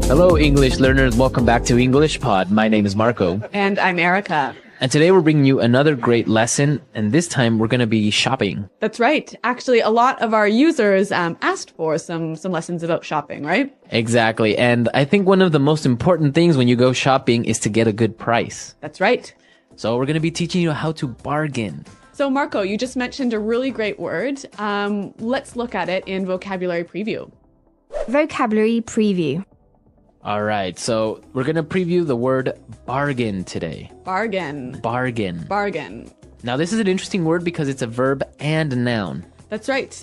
Hello, English learners. Welcome back to English Pod. My name is Marco. And I'm Erica. And today we're bringing you another great lesson. And this time we're going to be shopping. That's right. Actually, a lot of our users asked for some lessons about shopping, right? Exactly. And I think one of the most important things when you go shopping is to get a good price. That's right. So we're going to be teaching you how to bargain. So Marco, you just mentioned a really great word. Let's look at it in vocabulary preview. Vocabulary preview. All right. So we're going to preview the word bargain today. Bargain. Bargain. Bargain. Now, this is an interesting word because it's a verb and a noun. That's right.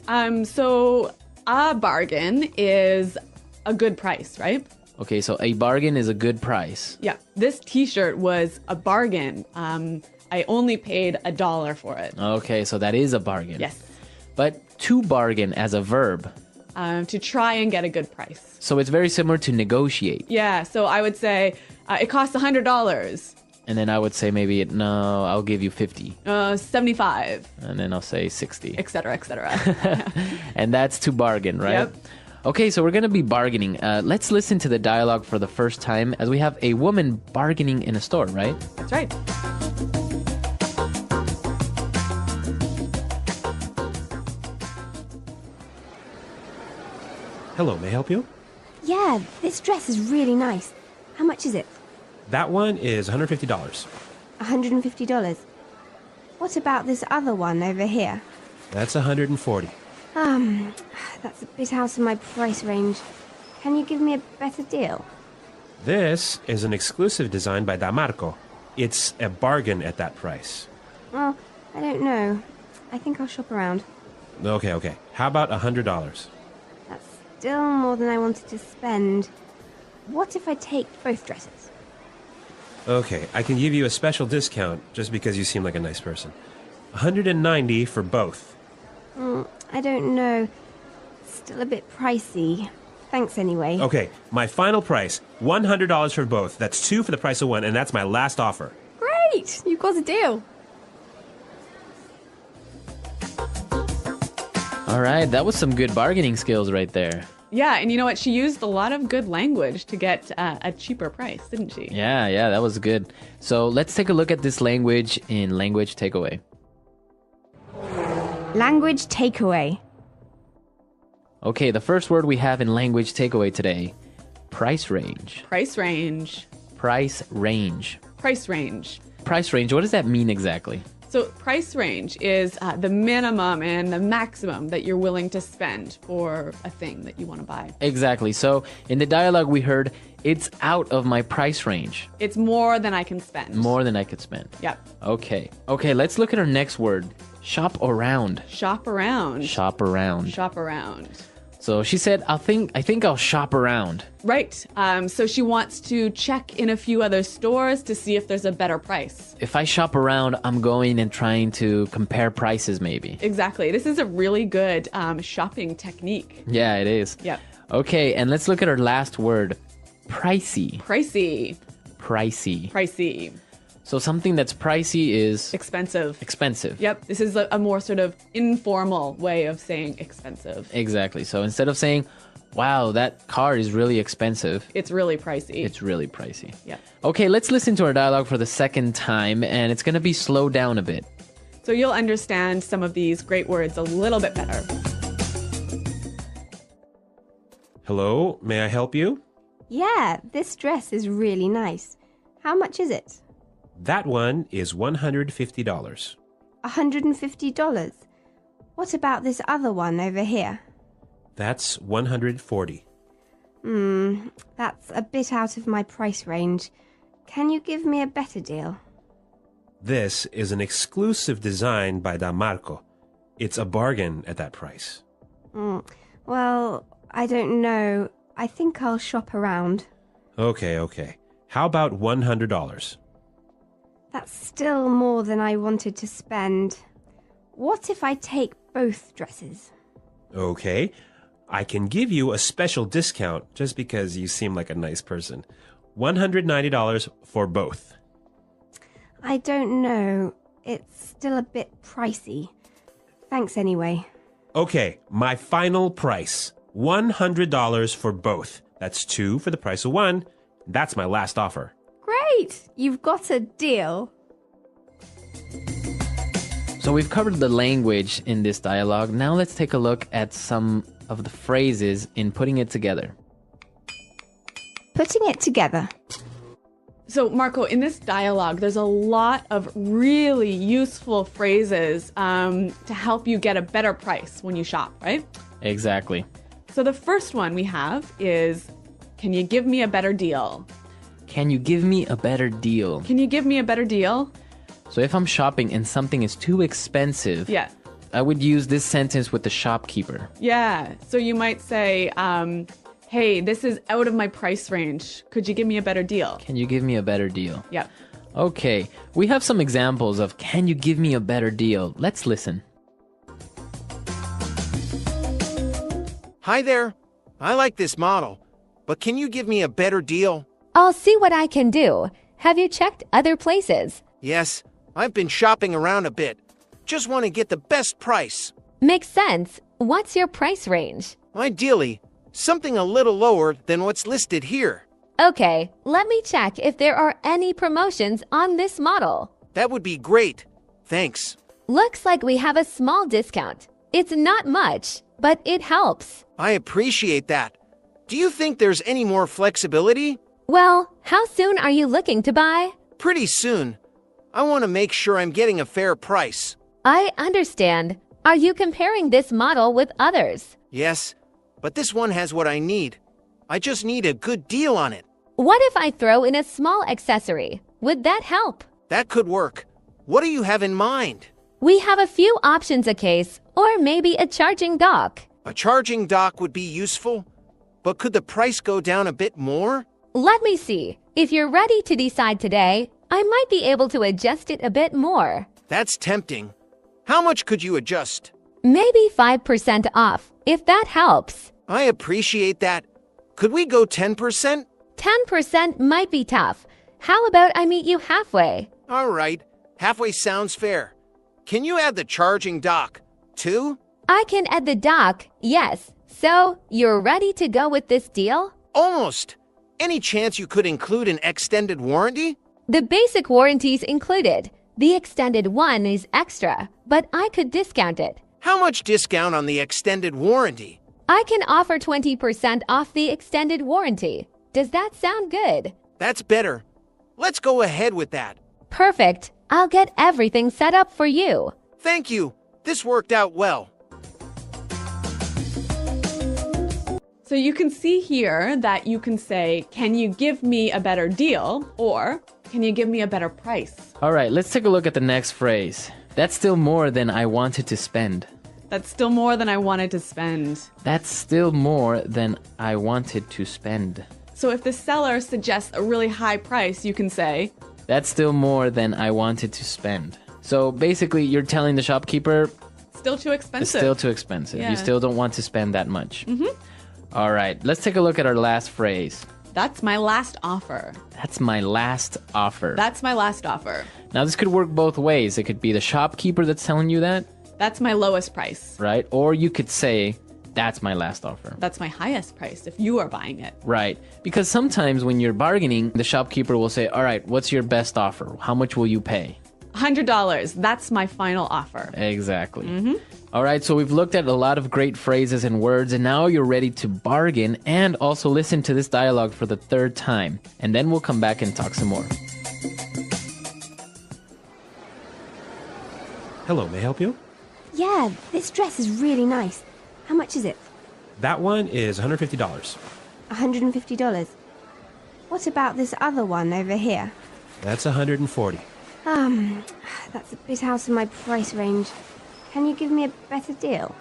So a bargain is a good price, right? Okay, so a bargain is a good price. Yeah. This t-shirt was a bargain. I only paid $1 for it. Okay, so that is a bargain. Yes. But to bargain as a verb. To try and get a good price. So it's very similar to negotiate. Yeah, so I would say it costs $100. And then I would say maybe, no, I'll give you 50. 75. And then I'll say 60. Et cetera, et cetera. And that's to bargain, right? Yep. Okay, so we're going to be bargaining. Let's listen to the dialogue for the first time as we have a woman bargaining in a store, right? That's right. Hello, may I help you? Yeah, this dress is really nice. How much is it? That one is $150. $150. What about this other one over here? That's $140. That's a bit out of my price range. Can you give me a better deal? This is an exclusive design by Damarco. It's a bargain at that price. Well, I don't know. I think I'll shop around. Okay. How about $100? That's still more than I wanted to spend. What if I take both dresses? Okay, I can give you a special discount just because you seem like a nice person. $190 for both. I don't know. Still a bit pricey. Thanks anyway. Okay, my final price, $100 for both. That's two for the price of one, and that's my last offer. Great! You've got a deal. All right, that was some good bargaining skills right there. Yeah, and you know what? She used a lot of good language to get a cheaper price, didn't she? Yeah, that was good. So let's take a look at this language in Language Takeaway. Language takeaway. Okay, the first word we have in Language Takeaway today, price range. Price range. Price range. Price range. Price range, what does that mean exactly? So price range is the minimum and the maximum that you're willing to spend for a thing that you want to buy. Exactly. So in the dialogue we heard, it's out of my price range. It's more than I can spend. More than I could spend. Yep. Okay, let's look at our next word. Shop around. Shop around. Shop around. Shop around. So she said, I think I'll shop around. Right. So she wants to check in a few other stores to see if there's a better price. If I shop around, I'm going and trying to compare prices maybe. Exactly. This is a really good shopping technique. Yeah, it is. Yep. Okay, and let's look at our last word. Pricey. Pricey. Pricey. Pricey. So something that's pricey is Expensive. expensive. Yep. This is a more sort of informal way of saying expensive. Exactly. So instead of saying, wow, that car is really expensive, It's really pricey. it's really pricey. Yep. Okay, let's listen to our dialogue for the second time, and it's going to be slowed down a bit. So you'll understand some of these great words a little bit better. Hello, may I help you? Yeah, this dress is really nice. How much is it? That one is $150. $150. What about this other one over here? That's $140. That's a bit out of my price range. Can you give me a better deal? This is an exclusive design by Damarco. It's a bargain at that price. Well, I don't know. I think I'll shop around. Okay. How about $100? That's still more than I wanted to spend. What if I take both dresses? Okay, I can give you a special discount just because you seem like a nice person. $190 for both. I don't know. It's still a bit pricey. Thanks anyway. Okay, my final price. $100 for both. That's 2 for the price of 1. That's my last offer. Great! You've got a deal. So we've covered the language in this dialogue. Now let's take a look at some of the phrases in putting it together. Putting it together. So, Marco, in this dialogue, there's a lot of really useful phrases to help you get a better price when you shop, right? Exactly. So the first one we have is, can you give me a better deal? Can you give me a better deal? Can you give me a better deal? So if I'm shopping and something is too expensive, Yeah. I would use this sentence with the shopkeeper. Yeah. So you might say, hey, this is out of my price range. Could you give me a better deal? Can you give me a better deal? Yeah. Okay, we have some examples of can you give me a better deal? Let's listen. Hi there. I like this model, but can you give me a better deal? I'll see what I can do. Have you checked other places? Yes, I've been shopping around a bit. Just want to get the best price. Makes sense. What's your price range? Ideally, something a little lower than what's listed here. Okay, let me check if there are any promotions on this model. That would be great. Thanks. Looks like we have a small discount. It's not much, but it helps. I appreciate that. Do you think there's any more flexibility? Well, how soon are you looking to buy? Pretty soon. I want to make sure I'm getting a fair price. I understand. Are you comparing this model with others? Yes, but this one has what I need. I just need a good deal on it. What if I throw in a small accessory? Would that help? That could work. What do you have in mind? We have a few options: a case or maybe a charging dock. A charging dock would be useful, but could the price go down a bit more? Let me see. If you're ready to decide today, I might be able to adjust it a bit more. That's tempting. How much could you adjust? Maybe 5% off, if that helps. I appreciate that. Could we go 10%? 10% might be tough. How about I meet you halfway? All right. Halfway sounds fair. Can you add the charging dock, too? I can add the dock, yes. So, you're ready to go with this deal? Almost. Any chance you could include an extended warranty? The basic warranty's included. The extended one is extra, but I could discount it. How much discount on the extended warranty? I can offer 20% off the extended warranty. Does that sound good? That's better. Let's go ahead with that. Perfect. I'll get everything set up for you. Thank you. This worked out well. So you can see here that you can say, can you give me a better deal? Or can you give me a better price? All right, let's take a look at the next phrase. That's still more than I wanted to spend. That's still more than I wanted to spend. That's still more than I wanted to spend. So if the seller suggests a really high price, you can say, That's still more than I wanted to spend. So basically, you're telling the shopkeeper still too it's expensive. still too expensive. Yeah. You still don't want to spend that much. All right, let's take a look at our last phrase. That's my last offer. That's my last offer. That's my last offer. Now, this could work both ways. It could be the shopkeeper that's telling you that, That's my lowest price. right? Or you could say, that's my last offer. That's my highest price if you are buying it. Right. Because sometimes when you're bargaining, the shopkeeper will say, all right, what's your best offer? How much will you pay? $100. That's my final offer. Exactly. All right, so we've looked at a lot of great phrases and words, and now you're ready to bargain and also listen to this dialogue for the third time. And then we'll come back and talk some more. Hello, may I help you? Yeah, this dress is really nice. How much is it? That one is $150. $150. What about this other one over here? That's $140. That's a bit out of my price range. Can you give me a better deal?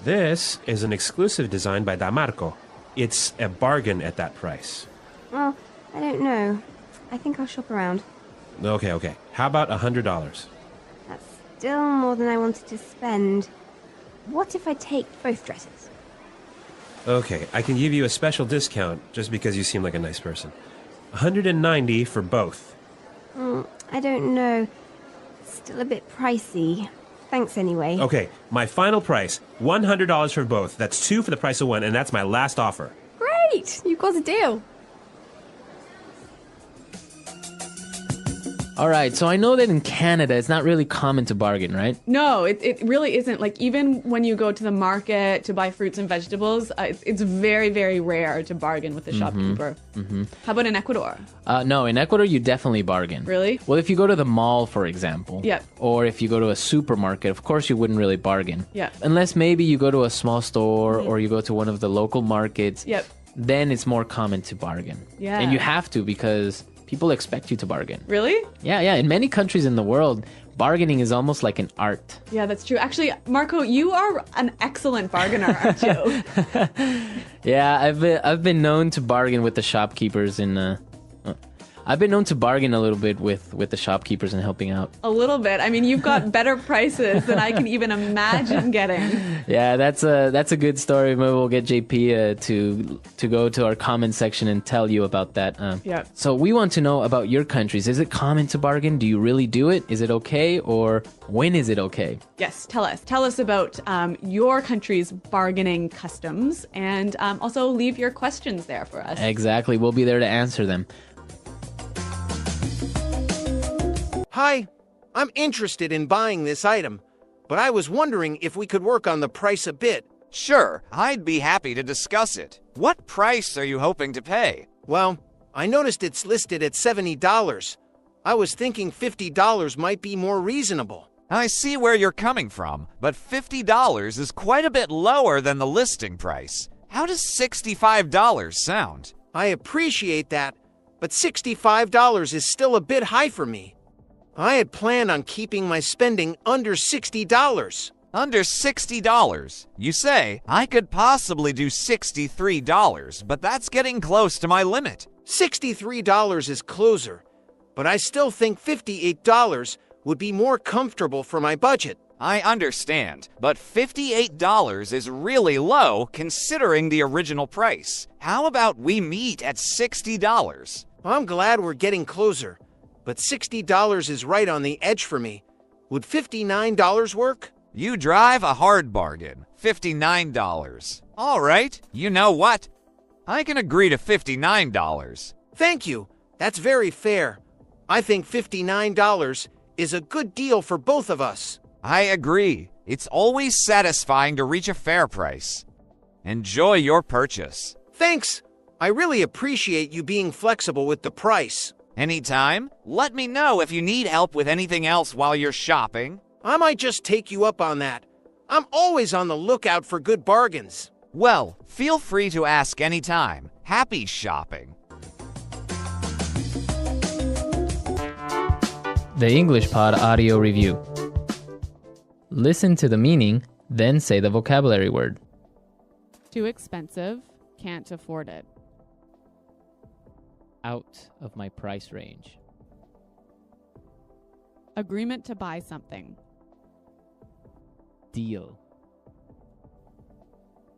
This is an exclusive design by Damarco. It's a bargain at that price. Well, I don't know. I think I'll shop around. Okay. How about $100? That's still more than I wanted to spend. What if I take both dresses? Okay, I can give you a special discount just because you seem like a nice person. $190 for both. I don't know. Still a bit pricey. Thanks anyway. Okay, my final price, $100 for both. That's 2 for the price of 1, and that's my last offer. Great! Great, you've got a deal. All right, so I know that in Canada, it's not really common to bargain, right? No, it really isn't. Like, even when you go to the market to buy fruits and vegetables, it's very, very rare to bargain with the shopkeeper. How about in Ecuador? No, in Ecuador, you definitely bargain. Really? Well, if you go to the mall, for example, Yeah. or if you go to a supermarket, of course you wouldn't really bargain. Yeah. Unless maybe you go to a small store or you go to one of the local markets. Yep. Then it's more common to bargain. Yeah. And you have to because people expect you to bargain. Really? Yeah. In many countries in the world, bargaining is almost like an art. Yeah, that's true. Actually, Marco, you are an excellent bargainer, aren't you? Yeah, I've been known to bargain with the shopkeepers I've been known to bargain a little bit with the shopkeepers and helping out. A little bit. I mean, you've got better prices than I can even imagine getting. Yeah, that's a good story. Maybe we'll get JP to go to our comment section and tell you about that. Yeah. So we want to know about your countries. Is it common to bargain? Do you really do it? Is it okay? Or when is it okay? Yes, tell us. Tell us about your country's bargaining customs, and also leave your questions there for us. Exactly. We'll be there to answer them. Hi, I'm interested in buying this item, but I was wondering if we could work on the price a bit. Sure, I'd be happy to discuss it. What price are you hoping to pay? Well, I noticed it's listed at $70. I was thinking $50 might be more reasonable. I see where you're coming from, but $50 is quite a bit lower than the listing price. How does $65 sound? I appreciate that, but $65 is still a bit high for me. I had planned on keeping my spending under $60. Under $60? You say, I could possibly do $63, but that's getting close to my limit. $63 is closer, but I still think $58 would be more comfortable for my budget. I understand, but $58 is really low considering the original price. How about we meet at $60? I'm glad we're getting closer, but $60 is right on the edge for me. Would $59 work? You drive a hard bargain. $59. All right, you know what? I can agree to $59. Thank you. That's very fair. I think $59 is a good deal for both of us. I agree. It's always satisfying to reach a fair price. Enjoy your purchase. Thanks. I really appreciate you being flexible with the price. Anytime, let me know if you need help with anything else while you're shopping. I might just take you up on that. I'm always on the lookout for good bargains. Well, feel free to ask anytime. Happy shopping. The English Pod Audio Review. Listen to the meaning, then say the vocabulary word. Too expensive, can't afford it. Out of my price range. Agreement to buy something. Deal.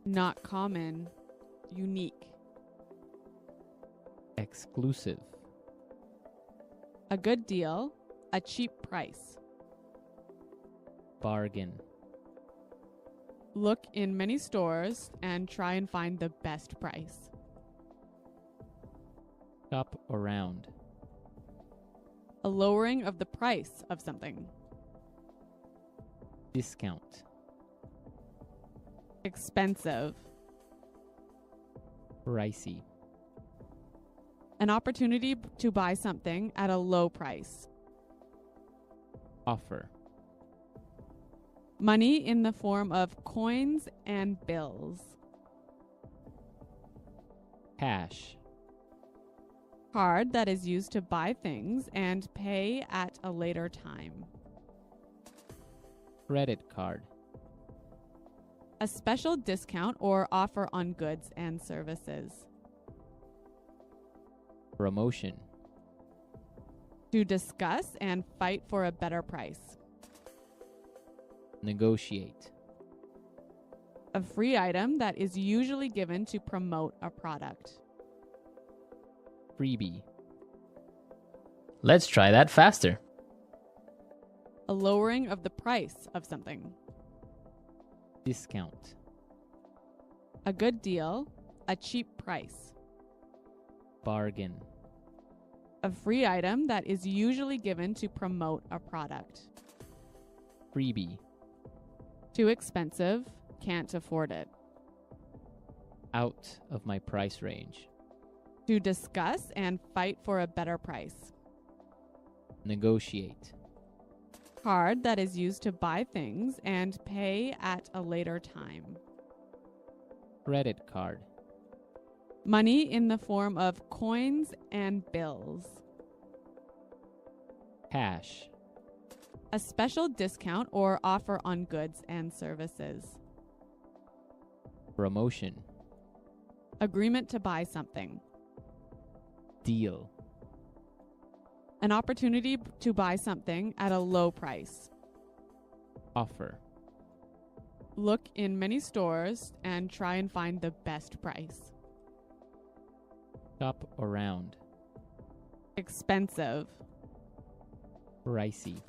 Not common, unique. Exclusive. A good deal, a cheap price. Bargain. Look in many stores and try and find the best price. Shop around. A lowering of the price of something. Discount. Expensive. Pricey. An opportunity to buy something at a low price. Offer. Money in the form of coins and bills. Cash. Card that is used to buy things and pay at a later time. Credit card. A special discount or offer on goods and services. Promotion. To discuss and fight for a better price. Negotiate. A free item that is usually given to promote a product. Freebie. Let's try that faster. A lowering of the price of something. Discount. A good deal, A cheap price. Bargain. A free item that is usually given to promote a product. Freebie. Too expensive, can't afford it. Out of my price range. To discuss and fight for a better price. Negotiate. Card that is used to buy things and pay at a later time. Credit card. Money in the form of coins and bills. Cash. A special discount or offer on goods and services. Promotion. Agreement to buy something. Deal. An opportunity to buy something at a low price. Offer. Look in many stores and try and find the best price. Shop around. Expensive. Pricey.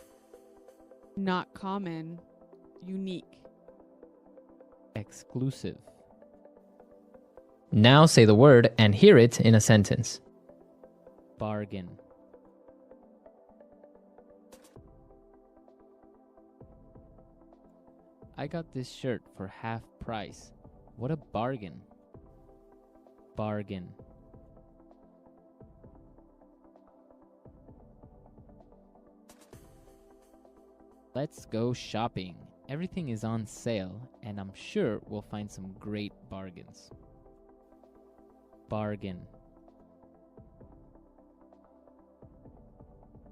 Not common. Unique. Exclusive. Now say the word and hear it in a sentence. Bargain. I got this shirt for half price. What a bargain. Bargain. Let's go shopping. Everything is on sale, and I'm sure we'll find some great bargains. Bargain.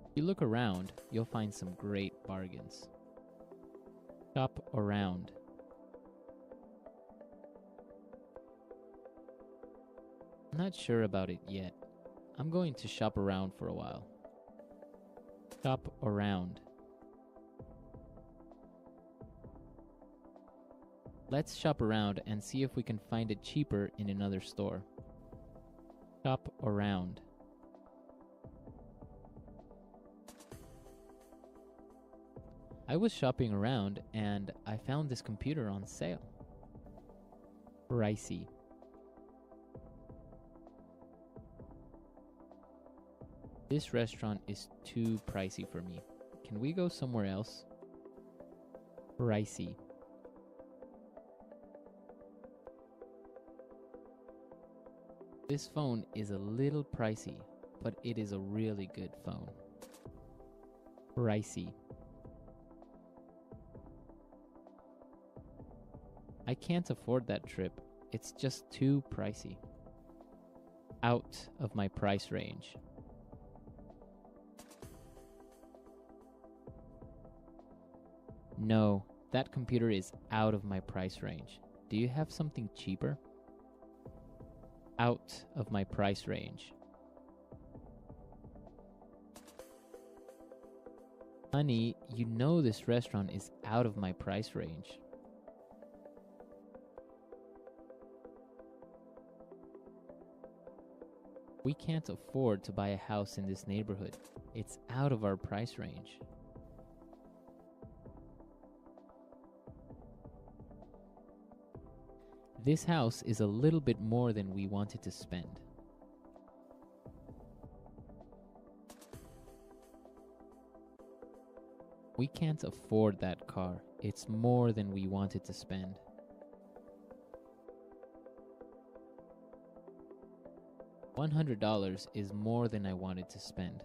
If you look around, you'll find some great bargains. Shop around. I'm not sure about it yet. I'm going to shop around for a while. Shop around. Let's shop around and see if we can find it cheaper in another store. Shop around. I was shopping around and I found this computer on sale. Pricey. This restaurant is too pricey for me. Can we go somewhere else? Pricey. This phone is a little pricey, but it is a really good phone. Pricey. I can't afford that trip. It's just too pricey. Out of my price range. No, that computer is out of my price range. Do you have something cheaper? Out of my price range. Honey, you know this restaurant is out of my price range. We can't afford to buy a house in this neighborhood. It's out of our price range. This house is a little bit more than we wanted to spend. We can't afford that car. It's more than we wanted to spend. $100 is more than I wanted to spend.